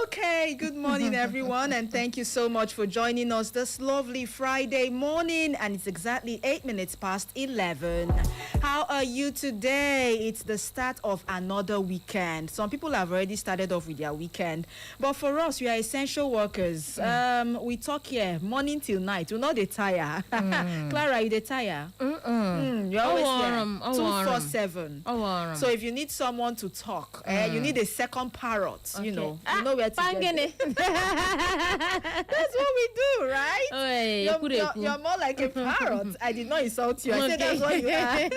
Okay, good morning, everyone, and thank you so much for joining us this lovely Friday morning. And it's exactly 8 minutes past 11. How are you today? It's the start of another weekend. Some people have already started off with their weekend, but for us, we are essential workers. We talk here morning till night. We're not the tire. Clara, you the tire? You're always here. 247. So if you need someone to talk, you need a second parrot. Okay. You know where to get it. That's what we do, right? You're more like a parrot. I did not insult you. I said that's what you are.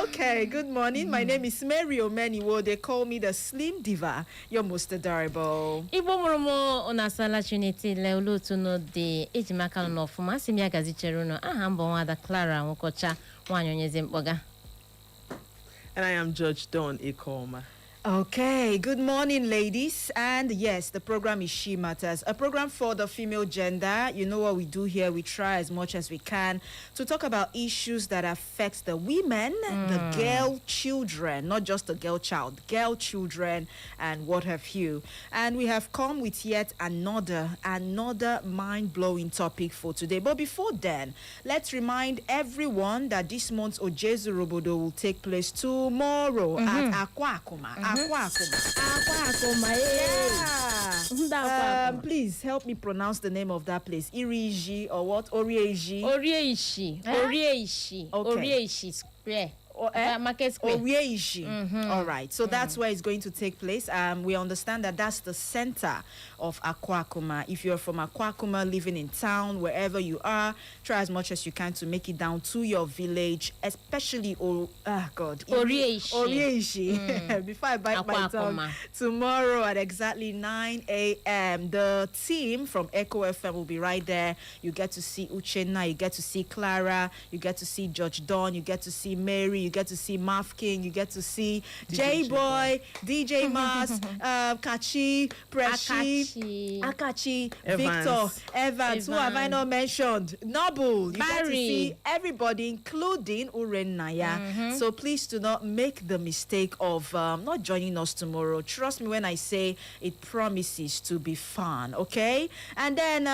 Okay, good morning. My name is Mary Omeniwo. They call me the Slim Diva. You're most adorable. Ibo moromo onasala Trinity leulutu no de ejimaka no fuma simia gazicheru no ahambo wada Clara Nwokocha nwanyonyeze mkpoga. And I am Judge Dawn Ikoma. Okay, good morning, ladies. And yes, the program is She Matters, a program for the female gender. You know what we do here? We try as much as we can to talk about issues that affect the women, the girl children, not just the girl child, girl children, and what have you. And we have come with yet another mind-blowing topic for today. But before then, let's remind everyone that this month's Ojezu Robodo will take place tomorrow at Aquakuma. Yeah. Please help me pronounce the name of that place. Iriji or what? Orieji. Orieshi. Okay. Square. Market Square. All right. So that's where it's going to take place. We understand that that's the center of Aquakuma. If you're from Aquakuma, living in town, wherever you are, try as much as you can to make it down to your village, especially Orieshi. Before I bite my tongue, tomorrow at exactly 9 a.m. the team from Echo FM will be right there. You get to see Uchenna, you get to see Clara, you get to see Judge Dawn, you get to see Mary, you get to see Maf King, you get to see J-Boy, DJ Mas, Kachi, Preshi, Akachi, Victor, Evans, who have I not mentioned? Noble, you get to see everybody, including Uren Naya. So please do not make the mistake of not joining us tomorrow. Trust me when I say it promises to be fun, okay? And then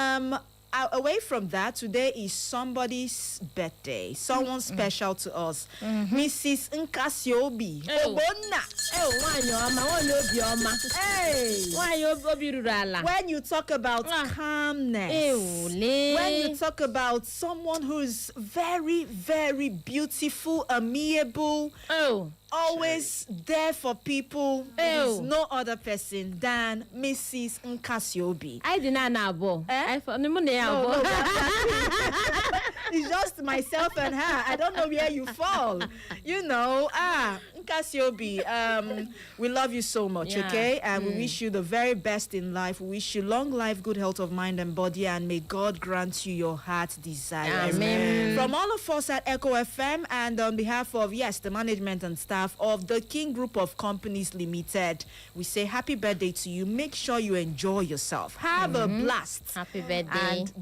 away from that, today is somebody's birthday. Someone special to us. Mrs. Nkasiobi. When you talk about calmness, when you talk about someone who is very, very beautiful, amiable, always there for people, there's no other person than Mrs. Nkasiobi. I did not know. No, it's just myself and her. I don't know where you fall. Nkasiobi, we love you so much, okay? And we wish you the very best in life. We wish you long life, good health of mind and body, and may God grant you your heart's desires. Amen. From all of us at Echo FM and on behalf of, the management and staff of the King Group of Companies Limited, we say happy birthday to you. Make sure you enjoy yourself. Have a blast. Happy birthday. And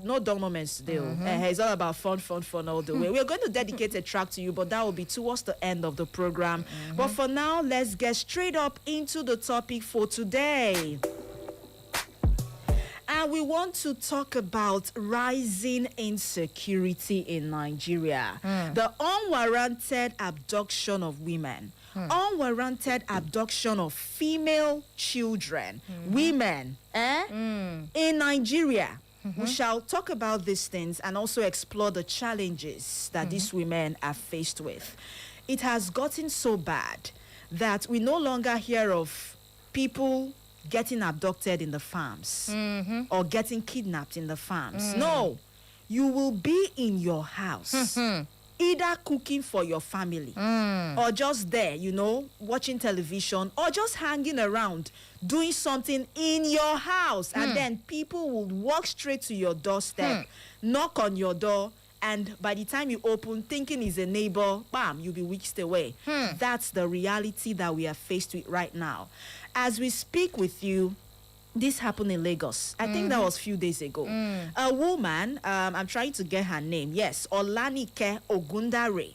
no dull moments today. It's all about fun all the way. We're going to dedicate a track to you, but that will be towards the end of the program. But for now, let's get straight up into the topic for today. And we want to talk about rising insecurity in Nigeria. The unwarranted abduction of women. Unwarranted abduction of female children. Women. In Nigeria. We shall talk about these things and also explore the challenges that these women are faced with. It has gotten so bad that we no longer hear of people getting abducted in the farms or getting kidnapped in the farms. No, you will be in your house, either cooking for your family or just there, watching television or just hanging around, doing something in your house. And then people will walk straight to your doorstep, knock on your door, and by the time you open, thinking is a neighbor, bam, you'll be weeks away. That's the reality that we are faced with right now. As we speak with you, this happened in Lagos. I think that was a few days ago. A woman, I'm trying to get her name. Yes, Olanike Ogundare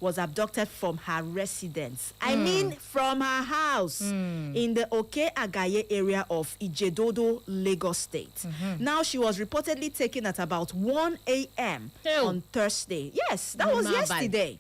was abducted from her residence. I mean, from her house in the Oke-Agaye area of Ijedodo, Lagos State. Now, she was reportedly taken at about 1 a.m. on Thursday. Yes, that was yesterday,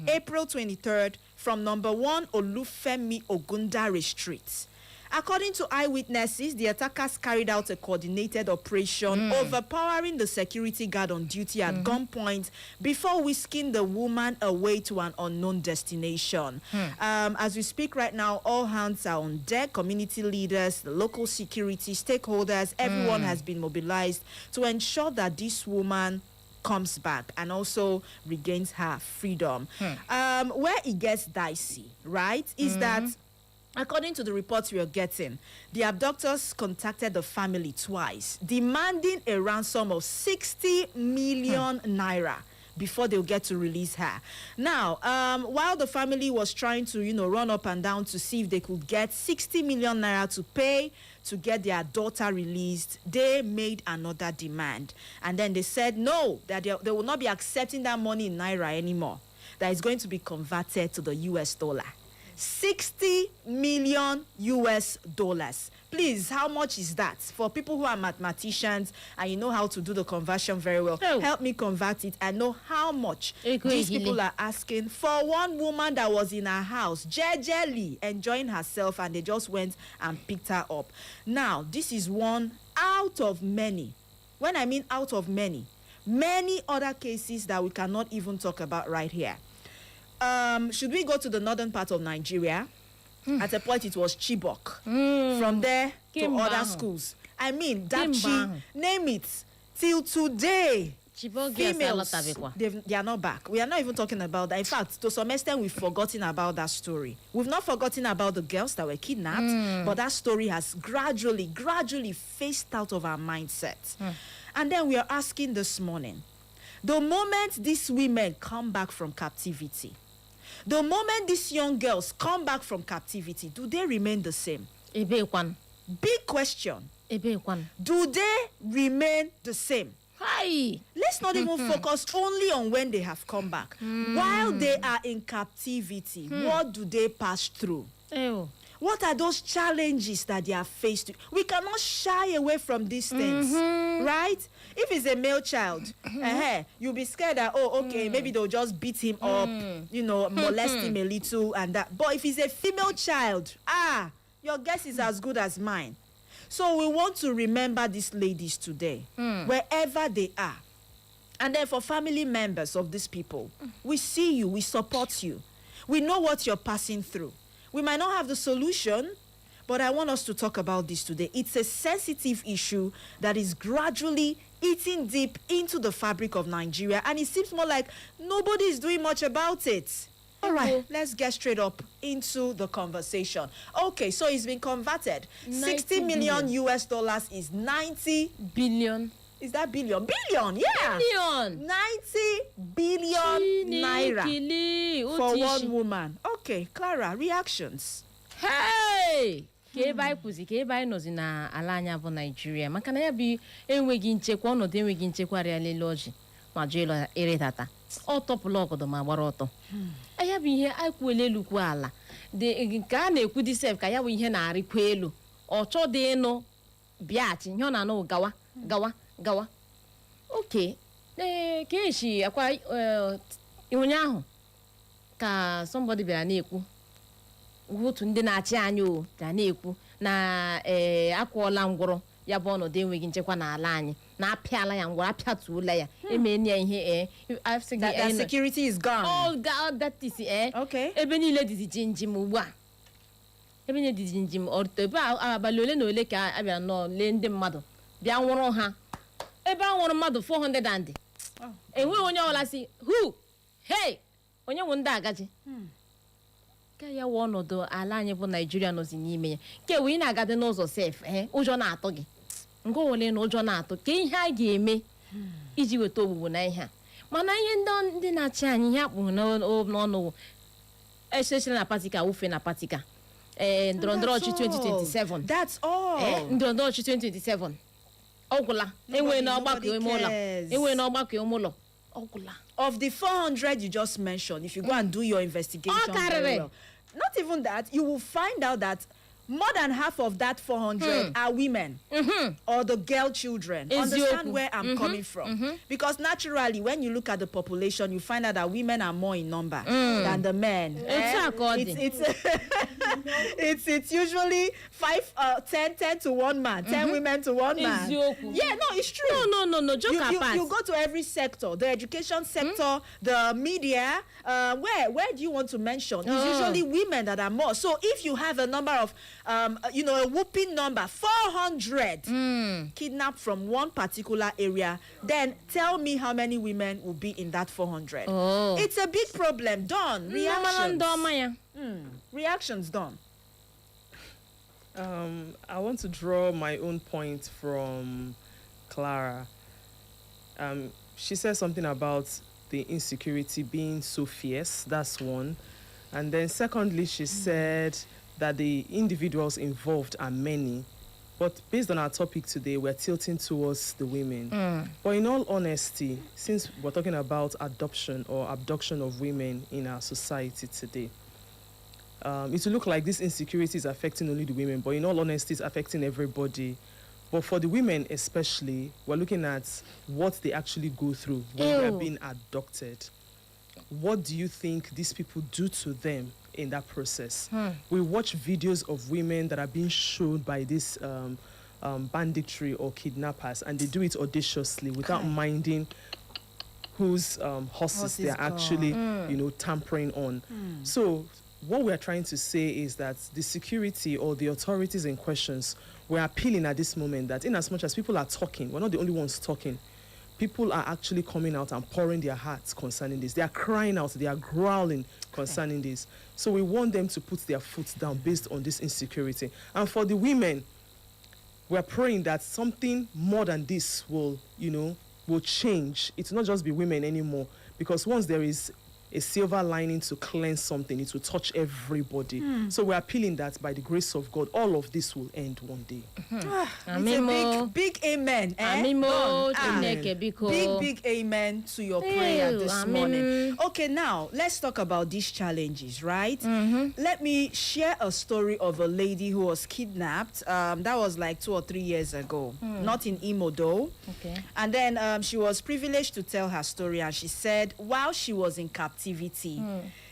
April 23rd, from number 1 Olufemi Ogundare Street. According to eyewitnesses, the attackers carried out a coordinated operation, overpowering the security guard on duty at gunpoint before whisking the woman away to an unknown destination. As we speak right now, all hands are on deck. Community leaders, the local security, stakeholders, everyone has been mobilized to ensure that this woman comes back and also regains her freedom. Where it gets dicey, right, is that according to the reports we are getting, the abductors contacted the family twice, demanding a ransom of 60 million naira before they'll get to release her. Now, while the family was trying to, run up and down to see if they could get 60 million naira to pay to get their daughter released, they made another demand. And then they said no, that they will not be accepting that money in naira anymore, that is going to be converted to the US dollar. 60 million US dollars. Please, how much is that? For people who are mathematicians and you know how to do the conversion very well, help me convert it and know how much these people are asking for one woman that was in her house, jejely enjoying herself, and they just went and picked her up. Now, this is one out of many. When I mean out of many other cases that we cannot even talk about right here. Should we go to the northern part of Nigeria? At a point, it was Chibok. From there to other schools. I mean, Dapchi, name it. Till today, females, they are not back. We are not even talking about that. In fact, to some extent, we've forgotten about that story. We've not forgotten about the girls that were kidnapped, but that story has gradually phased out of our mindset. And then we are asking this morning, the moment these women come back from captivity, the moment these young girls come back from captivity, do they remain the same? Big question. Do they remain the same? Hi. Let's not even focus only on when they have come back. While they are in captivity, what do they pass through? What are those challenges that they are faced with? We cannot shy away from these things, right? If it's a male child, you'll be scared that, maybe they'll just beat him up, molest him a little and that. But if it's a female child, your guess is as good as mine. So we want to remember these ladies today, wherever they are. And then for family members of these people, we see you, we support you. We know what you're passing through. We might not have the solution, but I want us to talk about this today. It's a sensitive issue that is gradually eating deep into the fabric of Nigeria, and it seems more like nobody is doing much about it. All right, let's get straight up into the conversation. Okay, so it's been converted. 60 million US dollars is 90 billion. Is that billion? Billion, yeah. Billion. 90 billion naira for one woman. Okay, Clara, reactions. Hey! Ka ebe anyị nọzi na ala anya bụ Nigeria maka na ya bụ enweghị nchekwa, ọnọdụ enweghị nchekwa rịalele ọjị ma jụ ịlọ ịrịtata ọ tọpụla ọgọdọ ma gbara ọtọ. Ya bụ ihe anyị kwuola elu kwuo ala nke a na-ekwu dị sef ka ya bụ ihe na-arịkwa elu ọ chọdị ịnụ bịachi ihe ọ na-anụ gawa oke ka echi akwa ụnyaahụ ka somebody bịara na-ekwu otu ndị na-achị anyị na-ekwu na akwụọla ngwọrọ ya bụ ọnọdụ enweghị nchekwa n'ala anyị na-apịala ya ngwọrọ apịatuola ya emeni ya ihe that security is gone. All that is okay. Ebe niile dịzi jinjim ugbu a ebe niile dịzi jinjim ebe abalị ole na ole ka a bịara nọ lee ndị mmadụ bịa nwụrụ ha ebe a nwụrụ mmadụ 400 and enweghị onye ọbụla si hu hey onye nwe ndị agaji ka ya wụ ọnọdụ ala anyị bụ Nigeria nọzi n'ime ya nke wee na-agadị n'ụzọ sef ụjọ na-atụ gị nke ole na ụjọ na-atụ ka ihe a ga-eme iji weta ogbugbo na ihe a mana ihe ndị na-achị anyị ihe akpụrụ n'ọnụ esechiri na patika wufe na patika ndọrọndọrọ ọchị 2027 that's all ndọrọndọrọ ọchị 2027 ọgwụla enwe na ọgbakọ ime ụlọ ọgwụla of the 400 you just mentioned, if you go and do your investigation very well, not even that, you will find out that more than half of that 400 are women or the girl children. Understand where I'm coming from? Because naturally, when you look at the population, you find out that women are more in number than the men. It's usually 10 to 1 man, 10 women to 1 man. Yeah, no, it's true. No. Joke apart. You go to every sector, the education sector, the media. Where do you want to mention? It's usually women that are more. So if you have a number of a whooping number, 400 kidnapped from one particular area, then tell me how many women will be in that 400. It's a big problem. Done. Reactions done. I want to draw my own point from Clara. She said something about the insecurity being so fierce. That's one. And then secondly, she said that the individuals involved are many. But based on our topic today, we're tilting towards the women. But in all honesty, since we're talking about adoption or abduction of women in our society today, it will look like this insecurity is affecting only the women, but in all honesty, it's affecting everybody. But for the women especially, we're looking at what they actually go through when they're being abducted. What do you think these people do to them in that process? We watch videos of women that are being shown by this banditry or kidnappers, and they do it audaciously without minding whose horses they are actually, tampering on. So what we're trying to say is that the security or the authorities in questions, we're appealing at this moment that in as much as people are talking, we're not the only ones talking. People are actually coming out and pouring their hearts concerning this. They are crying out, they are growling concerning this. So we want them to put their foot down based on this insecurity. And for the women, we're praying that something more than this will change. It will not just be women anymore. Because once there is a silver lining to cleanse something, it will touch everybody. So we're appealing that by the grace of God, all of this will end one day. It's a big amen. Big amen to your prayer this morning. Okay, now let's talk about these challenges, right? Let me share a story of a lady who was kidnapped. That was like 2 or 3 years ago. Not in Imo though. Okay. And then she was privileged to tell her story, and she said while she was in captivity,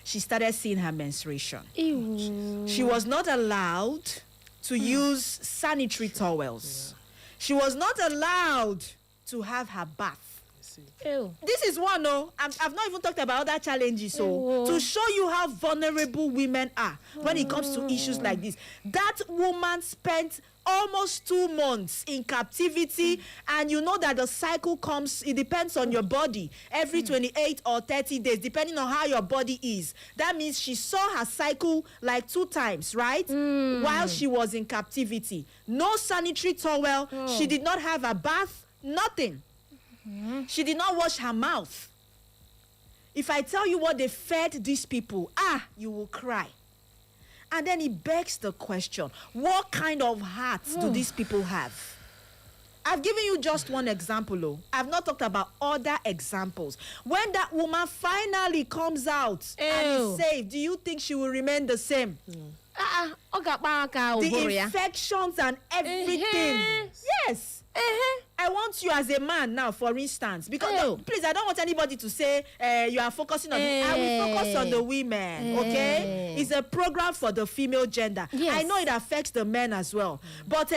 she started seeing her menstruation. She was not allowed to use sanitary towels. She was not allowed to have her bath. This is one, I've not even talked about other challenges. So to show you how vulnerable women are when it comes to issues like this, that woman spent almost 2 months in captivity, and you know that the cycle comes, it depends on your body, every 28 or 30 days, depending on how your body is. That means she saw her cycle like 2 times, right? While she was in captivity. No sanitary towel. She did not have a bath, nothing. She did not wash her mouth. If I tell you what they fed these people, you will cry. And then it begs the question, what kind of hearts do these people have? I've given you just one example. I've not talked about other examples. When that woman finally comes out and is safe, do you think she will remain the same? The infections and everything. Yes. I want you as a man now, for instance, because please, I don't want anybody to say you are focusing on I will focus on the women, okay? It's a program for the female gender. I know it affects the men as well. But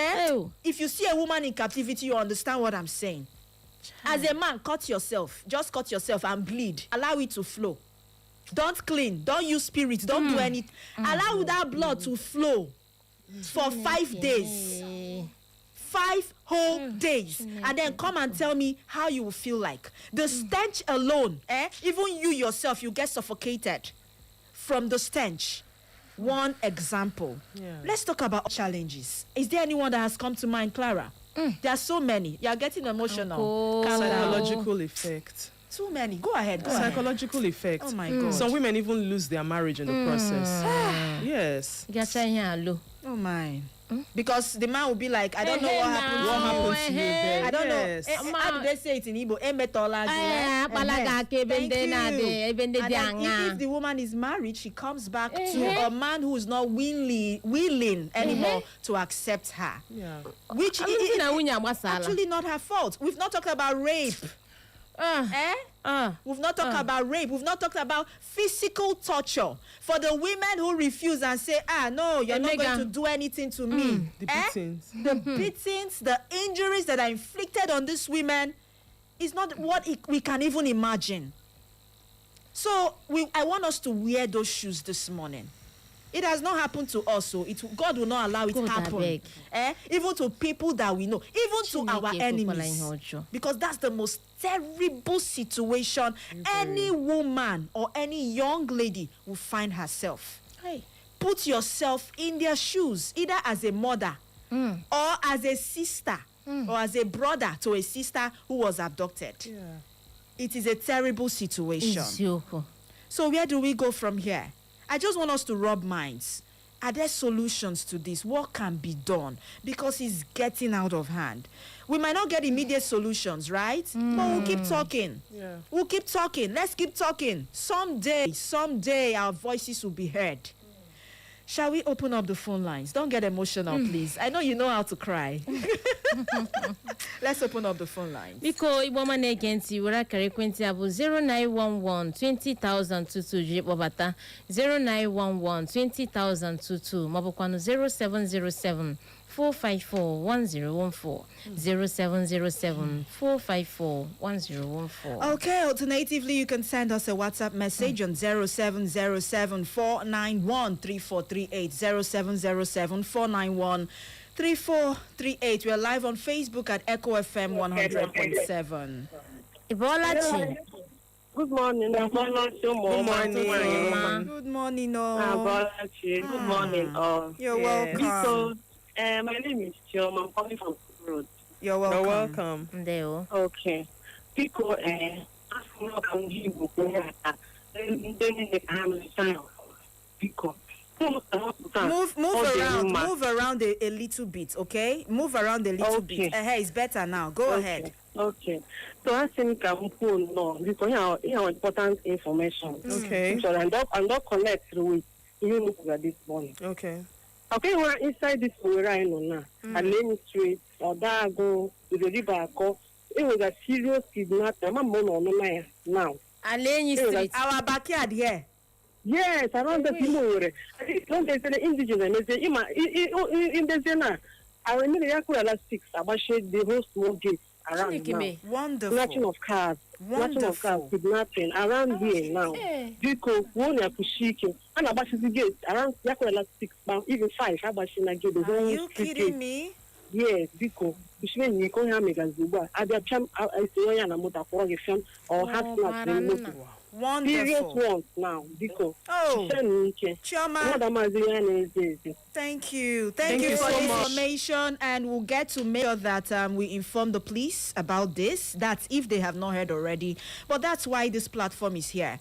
if you see a woman in captivity, you understand what I'm saying. As a man, cut yourself. Just cut yourself and bleed. Allow it to flow. Don't clean. Don't use spirits. Don't do anything. Allow that blood to flow for 5 days. 5 whole days, and then come and tell me how you will feel like. The stench alone, even you yourself, you get suffocated from the stench. One example. Let's talk about challenges. Is there anyone that has come to mind, Clara? There are so many. You are getting emotional. Psychological effect. Too many. Go ahead. Psychological effect. Oh my God. Some women even lose their marriage in the process. Yes. Oh my. Because the man will be like, I don't know what happened What to happened you. to you there? I don't Yes. know. How do they say it in Igbo? Emetola gị, eh? Thank you. And then if the woman is married, she comes back to a man who is not willing anymore to accept her. Yeah. Which is actually not her fault. We've not talked about rape. We've not talked about rape. We've not talked about physical torture for the women who refuse and say, no, you're not going to do anything to me. The beatings. The beatings, the injuries that are inflicted on these women is not what we can even imagine. So I want us to wear those shoes this morning. It has not happened to us, so God will not allow it to happen. Even to people that we know, even to our enemies. Because that's the most terrible situation any woman or any young lady will find herself. Put yourself in their shoes, either as a mother or as a sister or as a brother to a sister who was abducted. It is a terrible situation. So where do we go from here? I just want us to rub minds. Are there solutions to this? What can be done? Because it's getting out of hand. We might not get immediate solutions, right? But we'll keep talking. We'll keep talking. Let's keep talking. Someday our voices will be heard. Shall we open up the phone lines? Don't get emotional, please. I know you know how to cry. Let's open up the phone lines. Biko Iboma Negenti were Karequenti Abu 0911 20,000 Bobata 0911 20,000 Mabukwano 0707 454 1014 0707 454 1014. Okay, alternatively, you can send us a WhatsApp message on 0707 491 3438 0707 491 3438. We are live on Facebook at Echo FM 100.7. Ibolachi. Good morning. Good morning. Good morning, Good morning. You're welcome. My name is Chioma. I'm coming from Road. You're welcome. You're welcome. Ndeo. Okay. People, move around a little bit, okay? Move around a little bit. It's better now. Go ahead. Okay. So I think I'm cool now because you have important information. Okay. So I'm not connect through it. You look at this morning. Okay. Okay, we're inside this right now. At Main Street, or Dago, with the river. It was a serious kidnapping. I'm on now. Alenyi Street. Our backyard here. Yes, around the people. Don't they say the indigenous? They say, in the Zena, I remember the 6 about the whole small gate around now. Wonderful. Snatching of cars. Snatching of cars, kidnapping around here now. Because one are pushing, and about the gate around Yakuala 6, even 5, about the gate. Are you kidding me? Yes, because which means you can't have me as well. I say, I'm not a film or have not. Wonderful. Serious ones now, because Chioma, thank you for you the so much. information, and we'll get to make sure that we inform the police about this. That's if they have not heard already, but that's why this platform is here.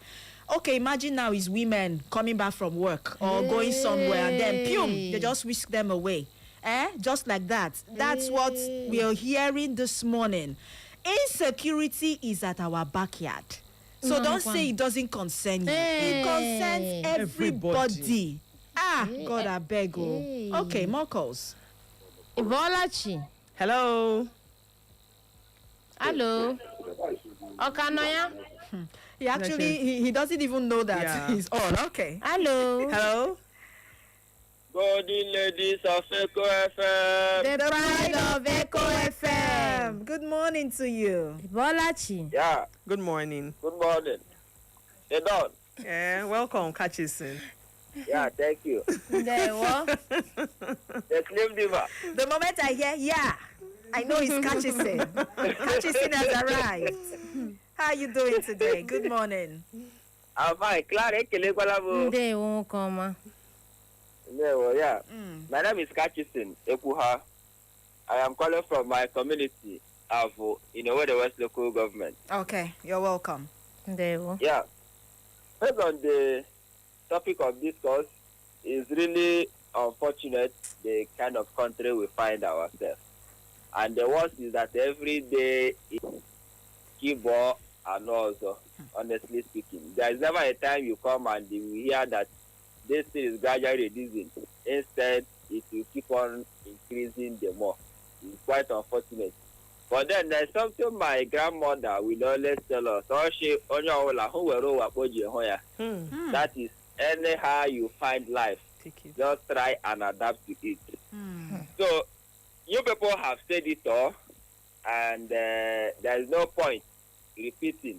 Okay, imagine now is women coming back from work or going somewhere, and then they just whisk them away. Just like that. That's what we are hearing this morning. Insecurity is at our backyard. So don't say it doesn't concern you. It concerns everybody. God, I beg you. Okay, more calls. Ibolachi. Hello. Hello. Okanoya. He doesn't even know that he's on. Okay. Hello. Hello. Good ladies of Echo FM. The pride of Echo FM. Good morning to you. Ibolachi. Yeah. Good morning. Good morning. They done. Yeah, welcome, Catchison. Yeah, thank you. There what? The Slim Diva. The moment I hear, I know it's Catchison. Catchison has arrived. How are you doing today? Good morning. I'm fine. Clara, Ndeo koma. Yeah. My name is Catchison Ekuha. I am calling from my community, Avo, in the West local government. Okay, you're welcome. Ndeo. Yeah. Based on the topic of discourse is really unfortunate the kind of country we find ourselves. And the worst is that every day it's keyboard and also, honestly speaking. There is never a time you come and you hear that this thing is gradually reducing. Instead, it will keep on increasing the more. It's quite unfortunate. But then there's something my grandmother will always tell us. That is, anyhow you find life, just try and adapt to it. So, you people have said it all, and there is no point repeating.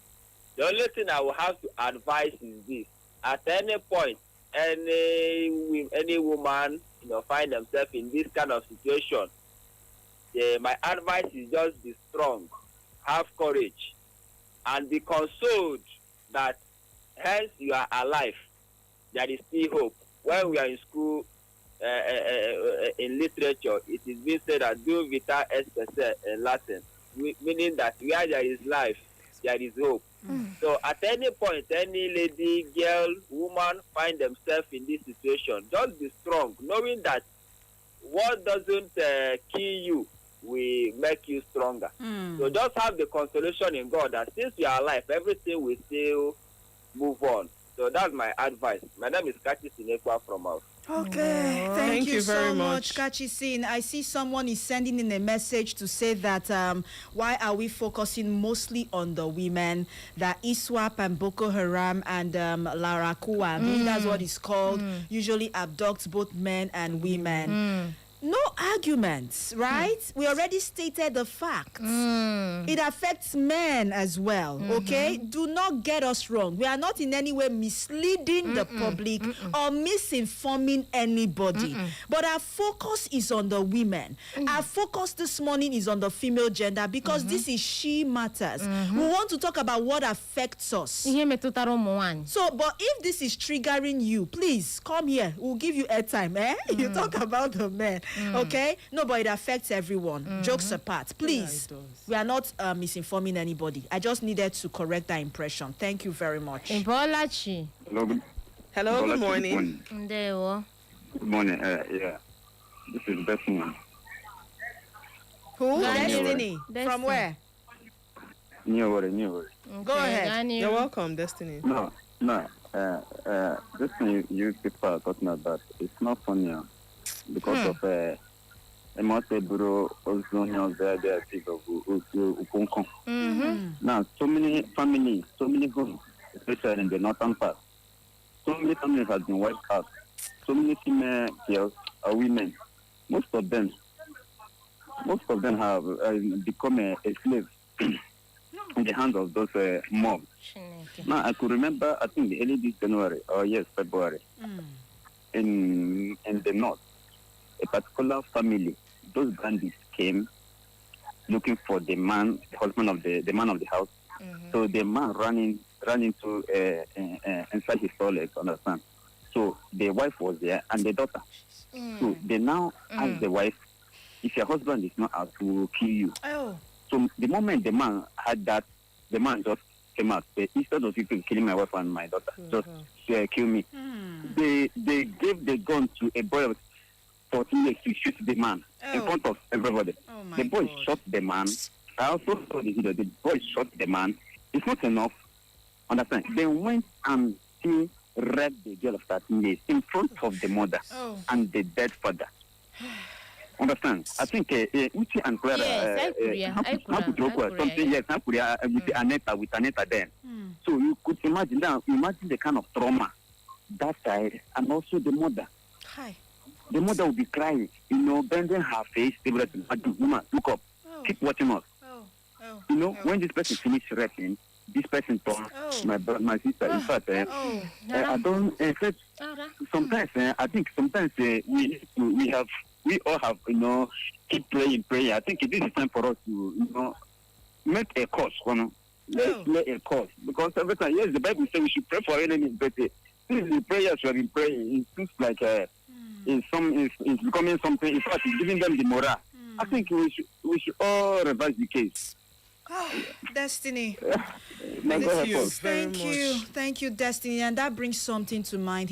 The only thing I will have to advise is this: at any point, any woman, find themselves in this kind of situation, my advice is just be strong, have courage, and be consoled that hence you are alive. There is still hope. When we are in school, in literature, it is being said that "do vita est in Latin," meaning that where there is life, there is hope. So at any point, any lady, girl, woman find themselves in this situation, just be strong, knowing that what doesn't kill you will make you stronger. So just have the consolation in God that since you are alive, everything will still move on. So that's my advice. My name is Kachi Sinekwa from us. Okay, thank you so very much, Kachisin. I see someone is sending in a message to say that why are we focusing mostly on the women? That ISWAP and Boko Haram and Lara Kua, I believe that's what it's called, usually abducts both men and women. No arguments, right? We already stated the facts. It affects men as well, okay? Do not get us wrong. We are not in any way misleading the public or misinforming anybody. But our focus is on the women. Our focus this morning is on the female gender because this is She Matters. We want to talk about what affects us. So, but if this is triggering you, please come here. We'll give you airtime, eh? You talk about the men. Okay? No, but it affects everyone. Jokes apart. Please. Yeah, We are not misinforming anybody. I just needed to correct that impression. Thank you very much. Mbolachi. Hello, good morning. Ndewo. Good morning. Yeah, this is Destiny. Who? Destiny. Destiny. From where? New worry. Go ahead. You're welcome, Destiny. No. This thing you people are talking about, it's not funny because of a multi-bro also there people Now, so many families, so many homes, especially in the northern part, so many families have been wiped out. So many female girls or women, most of them have become a slave in the hands of those mobs. Now, I could remember, I think early this January, or yes, February, in the north, a particular family, those bandits came looking for the man, the husband of the man of the house. So the man ran into inside his toilet, understand? So the wife was there and the daughter. So they now asked the wife, if your husband is not out, we will kill you. Oh. So the moment the man had that, the man just came out. Instead of people killing my wife and my daughter, just kill me. They gave the gun to a boy of 14 years to shoot the man in front of everybody. Oh The boy God. shot the man. I also saw the video. The boy shot the man. It's not enough. Understand? They went and still raped the girl of 13 years in front of the mother and the dead father. Understand? I think Uchi and Clara something with Aneta then. So you could imagine the kind of trauma that side and also the mother. Hi. The mother will be crying, bending her face. They will woman, look up, keep watching us. When this person finished rapping, this person told my brother, my sister. In fact, I don't. Sometimes I think we all have keep praying. I think it is time for us to make a course. Let's play a course because every time, yes, the Bible says we should pray for enemies, but this is the prayers we have been praying. It seems like it's becoming something. In fact, it's giving them the morale. I think we should all revise the case. Destiny. Thank you very much. Thank you, Destiny. And that brings something to mind.